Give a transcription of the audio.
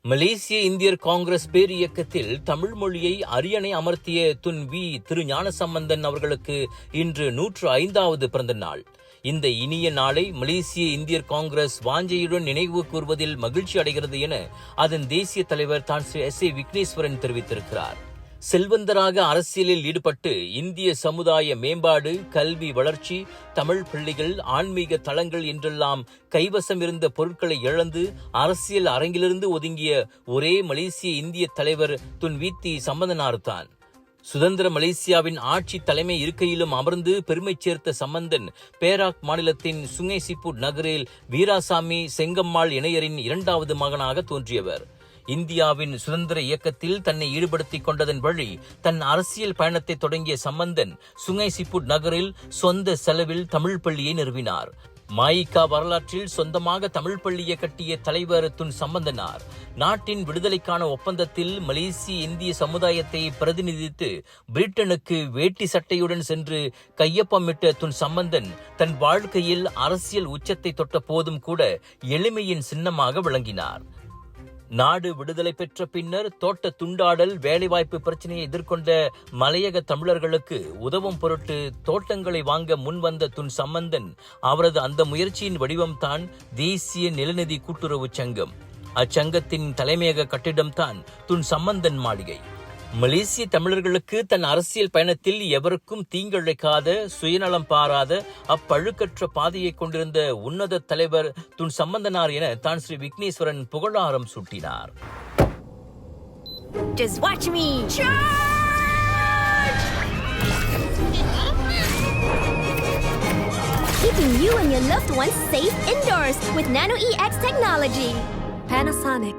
மலேசிய இந்தியர் காங்கிரஸ் பேரியக்கத்தில் தமிழ் மொழியை அரியணை அமர்த்திய திரு ஞானசம்பந்தன் அவர்களுக்கு இன்று 105வது பிறந்த நாள். இந்த இனிய நாளை மலேசிய இந்தியர் காங்கிரஸ் வாஞ்சையுடன் நினைவு கூர்வதில் மகிழ்ச்சி அடைகிறது என அதன் தேசிய தலைவர் தான் ஸ்ரீ S.A. விக்னேஸ்வரன் தெரிவித்திருக்கிறார். செல்வந்தராக அரசியலில் ஈடுபட்டு இந்திய சமுதாய மேம்பாடு, கல்வி வளர்ச்சி, தமிழ் பள்ளிகள், ஆன்மீக தளங்கள் என்றெல்லாம் கைவசம் இருந்த பொருட்களை இழந்து அரசியல் அரங்கிலிருந்து ஒதுங்கிய ஒரே மலேசிய இந்திய தலைவர் வி.தி. சம்பந்தனார் தான். சுதந்திர மலேசியாவின் ஆட்சி தலைமை இருக்கையிலும் அமர்ந்து பெருமை சேர்த்த சம்பந்தன் பேராக் மாநிலத்தின் சுங்கை சிப்புட் நகரில் வீராசாமி செங்கம்மாள் இணையரின் 2வது மகனாக தோன்றியவர். இந்தியாவின் சுதந்திர இயக்கத்தில் தன்னை ஈடுபடுத்திக் கொண்டதன் வழி தன் அரசியல் பயணத்தை தொடங்கிய சம்பந்தன் சுங்கை சிப்புட் நகரில் சொந்த செலவில் தமிழ் பள்ளியை நிறுவினார். மாயிகா வரலாற்றில் சொந்தமாக தமிழ் பள்ளியை கட்டிய தலைவர் சம்பந்தனார். நாட்டின் விடுதலைக்கான ஒப்பந்தத்தில் மலேசிய இந்திய சமுதாயத்தை பிரதிநிதித்து பிரிட்டனுக்கு வேட்டி சட்டையுடன் சென்று கையொப்பமிட்ட சம்பந்தன் தன் வாழ்க்கையில் அரசியல் உச்சத்தை தொட்ட போதும் கூட எளிமையின் சின்னமாக விளங்கினார். நாடு விடுதலை பெற்ற பின்னர் தோட்ட துண்டாடல், வேலைவாய்ப்பு பிரச்சனையை எதிர்கொண்ட மலையக தமிழர்களுக்கு உதவும் பொருட்டு தோட்டங்களை வாங்க முன்வந்த சம்பந்தன் அவரது அந்த முயற்சியின் வடிவம்தான் தேசிய நிலநிதி கூட்டுறவு சங்கம். அச்சங்கத்தின் தலைமையக கட்டிடம்தான் சம்பந்தன் மாளிகை. மலேசிய தமிழர்களுக்கு தன் அரசியல் பயணத்தில் எவருக்கும் தீங்கிழைக்காத, சுயநலம் பாராத, அப்பழுக்கற்ற பாதையை கொண்டிருந்த உன்னத தலைவர் சம்பந்தனார் என தான் ஸ்ரீ விக்னேஸ்வரன் புகழாரம் சூட்டினார். Just watch me charge! Keeping you and your loved ones safe indoors with Nano EX technology. Panasonic.